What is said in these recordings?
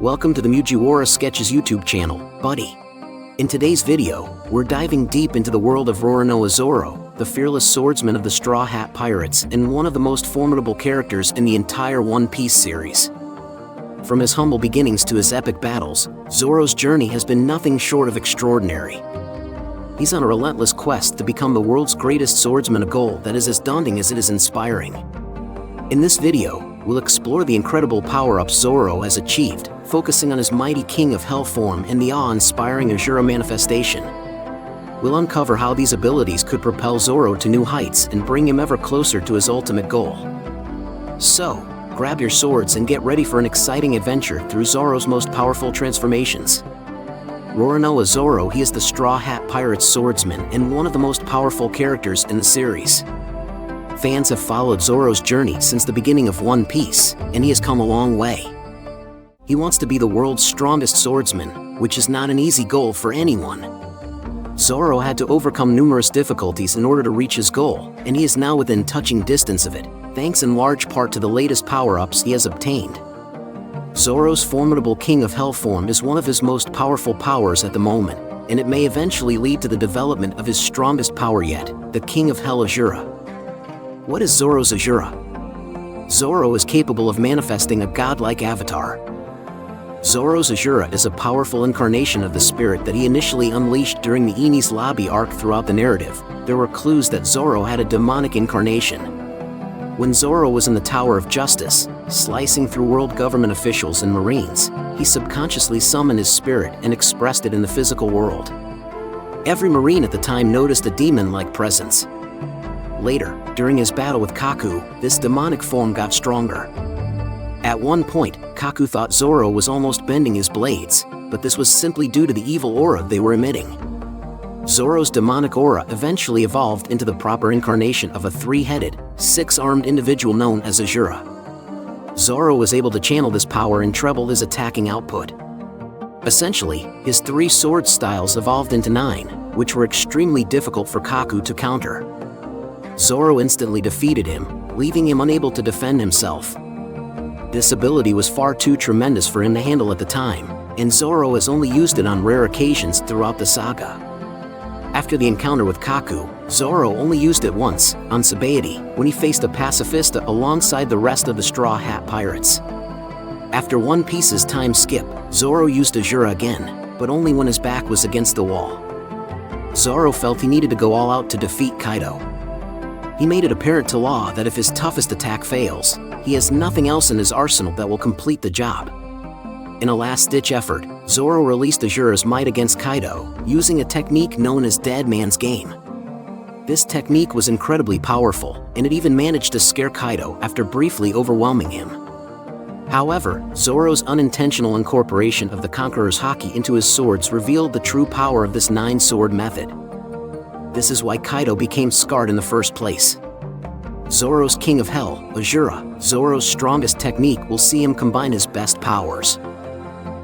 Welcome to the Mujiwara Sketches YouTube channel, buddy. In today's video, we're diving deep into the world of Roronoa Zoro, the fearless swordsman of the Straw Hat Pirates and one of the most formidable characters in the entire One Piece series. From his humble beginnings to his epic battles, Zoro's journey has been nothing short of extraordinary. He's on a relentless quest to become the world's greatest swordsman, a goal that is as daunting as it is inspiring. In this video, we'll explore the incredible power-ups Zoro has achieved, focusing on his mighty King of Hell form and the awe-inspiring Asura manifestation. We'll uncover how these abilities could propel Zoro to new heights and bring him ever closer to his ultimate goal. So, grab your swords and get ready for an exciting adventure through Zoro's most powerful transformations. Roronoa Zoro, he is the Straw Hat Pirates swordsman and one of the most powerful characters in the series. Fans have followed Zoro's journey since the beginning of One Piece, and he has come a long way. He wants to be the world's strongest swordsman, which is not an easy goal for anyone. Zoro had to overcome numerous difficulties in order to reach his goal, and he is now within touching distance of it, thanks in large part to the latest power-ups he has obtained. Zoro's formidable King of Hell form is one of his most powerful powers at the moment, and it may eventually lead to the development of his strongest power yet, the King of Hell Asura. What is Zoro's Asura? Zoro is capable of manifesting a godlike avatar. Zoro's Asura is a powerful incarnation of the spirit that he initially unleashed during the Enies Lobby arc. Throughout the narrative, there were clues that Zoro had a demonic incarnation. When Zoro was in the Tower of Justice, slicing through world government officials and marines, he subconsciously summoned his spirit and expressed it in the physical world. Every marine at the time noticed a demon-like presence. Later, during his battle with Kaku, this demonic form got stronger. At one point, Kaku thought Zoro was almost bending his blades, but this was simply due to the evil aura they were emitting. Zoro's demonic aura eventually evolved into the proper incarnation of a three-headed, six-armed individual known as Asura. Zoro was able to channel this power and treble his attacking output. Essentially, his three sword styles evolved into 9, which were extremely difficult for Kaku to counter. Zoro instantly defeated him, leaving him unable to defend himself. This ability was far too tremendous for him to handle at the time, and Zoro has only used it on rare occasions throughout the saga. After the encounter with Kaku, Zoro only used it once, on Sabaody, when he faced a pacifista alongside the rest of the Straw Hat Pirates. After One Piece's time skip, Zoro used Asura again, but only when his back was against the wall. Zoro felt he needed to go all out to defeat Kaido. He made it apparent to Law that if his toughest attack fails, he has nothing else in his arsenal that will complete the job. In a last-ditch effort, Zoro released Asura's might against Kaido, using a technique known as Dead Man's Game. This technique was incredibly powerful, and it even managed to scare Kaido after briefly overwhelming him. However, Zoro's unintentional incorporation of the Conqueror's Haki into his swords revealed the true power of this 9-sword method. This is why Kaido became scarred in the first place. Zoro's King of Hell, Asura, Zoro's strongest technique, will see him combine his best powers.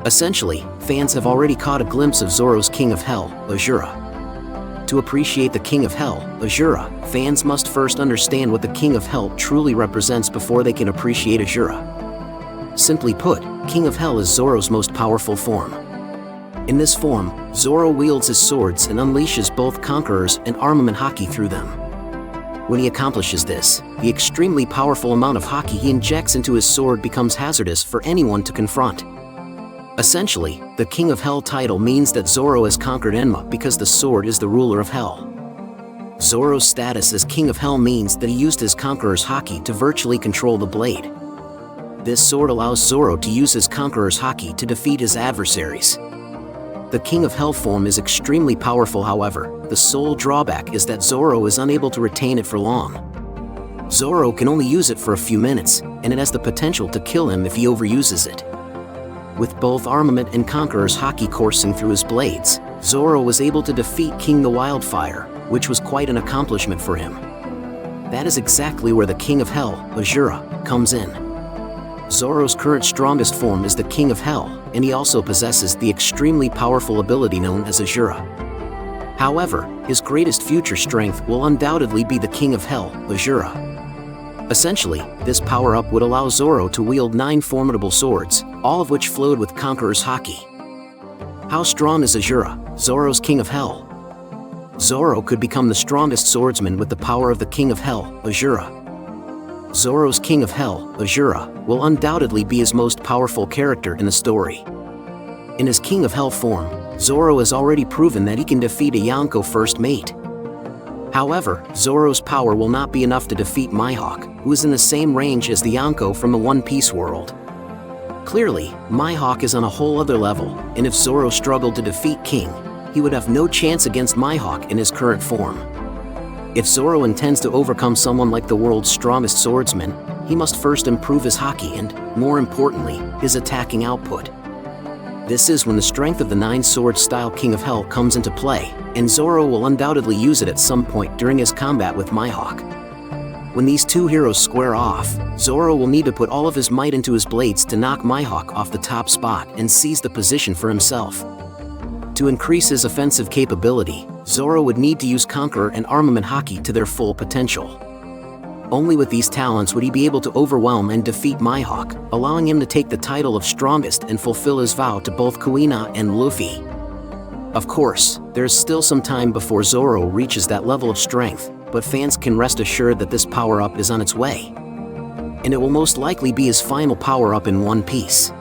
Essentially, fans have already caught a glimpse of Zoro's King of Hell, Asura. To appreciate the King of Hell, Asura, fans must first understand what the King of Hell truly represents before they can appreciate Asura. Simply put, King of Hell is Zoro's most powerful form. In this form, Zoro wields his swords and unleashes both Conquerors and armament Haki through them. When he accomplishes this, the extremely powerful amount of Haki he injects into his sword becomes hazardous for anyone to confront. Essentially, the King of Hell title means that Zoro has conquered Enma because the sword is the ruler of Hell. Zoro's status as King of Hell means that he used his Conqueror's Haki to virtually control the blade. This sword allows Zoro to use his Conqueror's Haki to defeat his adversaries. The King of Hell form is extremely powerful, however, the sole drawback is that Zoro is unable to retain it for long. Zoro can only use it for a few minutes, and it has the potential to kill him if he overuses it. With both armament and Conqueror's Haki coursing through his blades, Zoro was able to defeat King the Wildfire, which was quite an accomplishment for him. That is exactly where the King of Hell, Asura, comes in. Zoro's current strongest form is the King of Hell, and he also possesses the extremely powerful ability known as Asura. However, his greatest future strength will undoubtedly be the King of Hell, Asura. Essentially, this power-up would allow Zoro to wield 9 formidable swords, all of which flowed with Conqueror's Haki. How strong is Asura, Zoro's King of Hell? Zoro could become the strongest swordsman with the power of the King of Hell, Asura. Zoro's King of Hell, Asura, will undoubtedly be his most powerful character in the story. In his King of Hell form, Zoro has already proven that he can defeat a Yonko first mate. However, Zoro's power will not be enough to defeat Mihawk, who is in the same range as the Yonko from the One Piece world. Clearly, Mihawk is on a whole other level, and if Zoro struggled to defeat King, he would have no chance against Mihawk in his current form. If Zoro intends to overcome someone like the world's strongest swordsman, he must first improve his Haki and, more importantly, his attacking output. This is when the strength of the nine-sword style King of Hell comes into play, and Zoro will undoubtedly use it at some point during his combat with Mihawk. When these two heroes square off, Zoro will need to put all of his might into his blades to knock Mihawk off the top spot and seize the position for himself. To increase his offensive capability, Zoro would need to use Conqueror and Armament Haki to their full potential. Only with these talents would he be able to overwhelm and defeat Mihawk, allowing him to take the title of strongest and fulfill his vow to both Kuina and Luffy. Of course, there is still some time before Zoro reaches that level of strength, but fans can rest assured that this power-up is on its way. And it will most likely be his final power-up in One Piece.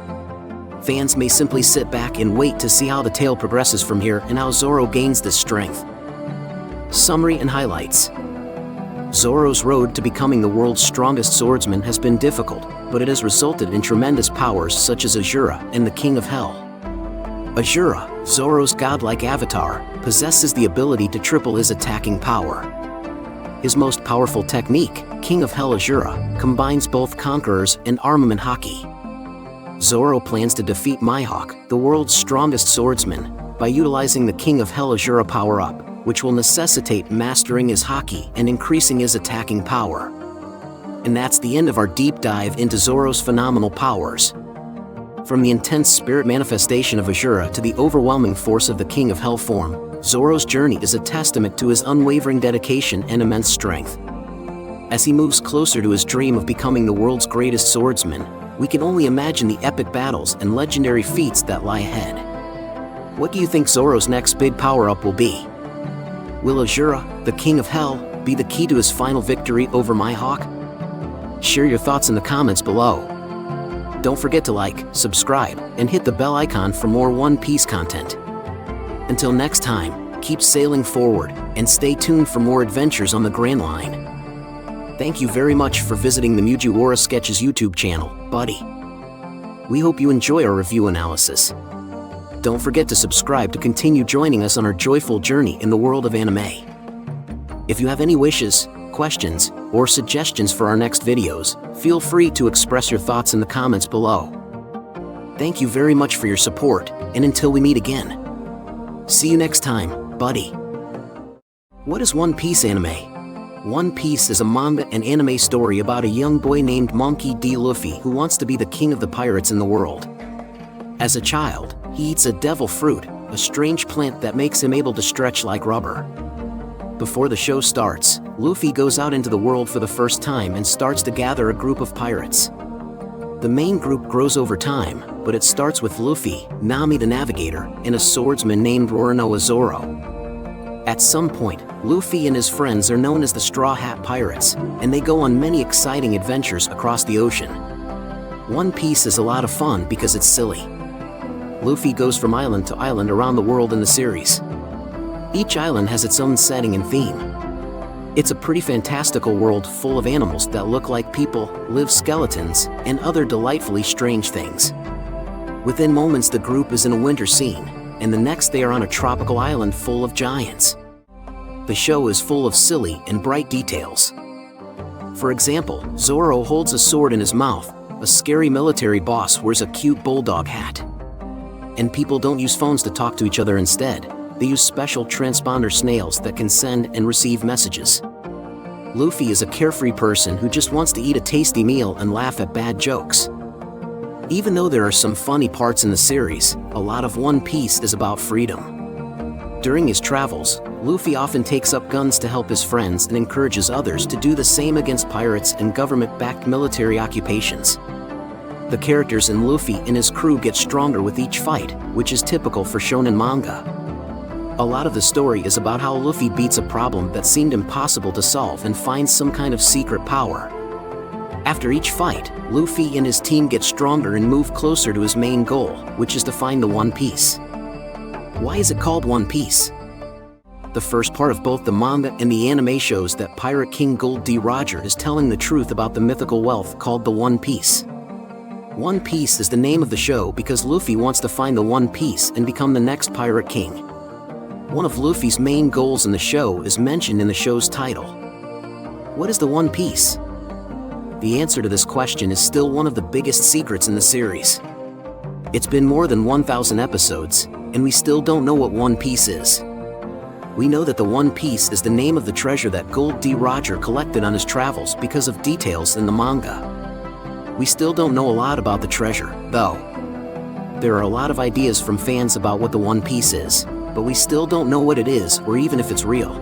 Fans may simply sit back and wait to see how the tale progresses from here and how Zoro gains this strength. Summary and highlights. Zoro's road to becoming the world's strongest swordsman has been difficult, but it has resulted in tremendous powers such as Asura and the King of Hell. Asura, Zoro's godlike avatar, possesses the ability to triple his attacking power. His most powerful technique, King of Hell Asura, combines both Conquerors and Armament Haki. Zoro plans to defeat Mihawk, the world's strongest swordsman, by utilizing the King of Hell Asura power-up, which will necessitate mastering his Haki and increasing his attacking power. And that's the end of our deep dive into Zoro's phenomenal powers. From the intense spirit manifestation of Asura to the overwhelming force of the King of Hell form, Zoro's journey is a testament to his unwavering dedication and immense strength. As he moves closer to his dream of becoming the world's greatest swordsman, we can only imagine the epic battles and legendary feats that lie ahead. What do you think Zoro's next big power-up will be? Will Asura, the King of Hell, be the key to his final victory over Mihawk? Share your thoughts in the comments below. Don't forget to like, subscribe, and hit the bell icon for more One Piece content. Until next time, keep sailing forward, and stay tuned for more adventures on the Grand Line. Thank you very much for visiting the Mujiwara Sketches YouTube channel, buddy. We hope you enjoy our review analysis. Don't forget to subscribe to continue joining us on our joyful journey in the world of anime. If you have any wishes, questions, or suggestions for our next videos, feel free to express your thoughts in the comments below. Thank you very much for your support, and until we meet again. See you next time, buddy. What is One Piece anime? One Piece is a manga and anime story about a young boy named Monkey D. Luffy who wants to be the king of the pirates in the world. As a child, he eats a devil fruit, a strange plant that makes him able to stretch like rubber. Before the show starts, Luffy goes out into the world for the first time and starts to gather a group of pirates. The main group grows over time, but it starts with Luffy, Nami the Navigator, and a swordsman named Roronoa Zoro. At some point, Luffy and his friends are known as the Straw Hat Pirates, and they go on many exciting adventures across the ocean. One Piece is a lot of fun because it's silly. Luffy goes from island to island around the world in the series. Each island has its own setting and theme. It's a pretty fantastical world full of animals that look like people, live skeletons, and other delightfully strange things. Within moments the group is in a winter scene, and the next they are on a tropical island full of giants. The show is full of silly and bright details. For example, Zoro holds a sword in his mouth, a scary military boss wears a cute bulldog hat. And people don't use phones to talk to each other instead, they use special transponder snails that can send and receive messages. Luffy is a carefree person who just wants to eat a tasty meal and laugh at bad jokes. Even though there are some funny parts in the series, a lot of One Piece is about freedom. During his travels, Luffy often takes up guns to help his friends and encourages others to do the same against pirates and government-backed military occupations. The characters in Luffy and his crew get stronger with each fight, which is typical for shonen manga. A lot of the story is about how Luffy beats a problem that seemed impossible to solve and finds some kind of secret power. After each fight, Luffy and his team get stronger and move closer to his main goal, which is to find the One Piece. Why is it called One Piece? The first part of both the manga and the anime shows that Pirate King Gold D. Roger is telling the truth about the mythical wealth called the One Piece. One Piece is the name of the show because Luffy wants to find the One Piece and become the next Pirate King. One of Luffy's main goals in the show is mentioned in the show's title. What is the One Piece? The answer to this question is still one of the biggest secrets in the series. It's been more than 1,000 episodes, and we still don't know what One Piece is. We know that the One Piece is the name of the treasure that Gold D. Roger collected on his travels because of details in the manga. We still don't know a lot about the treasure, though. There are a lot of ideas from fans about what the One Piece is, but we still don't know what it is or even if it's real.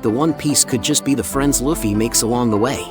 The One Piece could just be the friends Luffy makes along the way.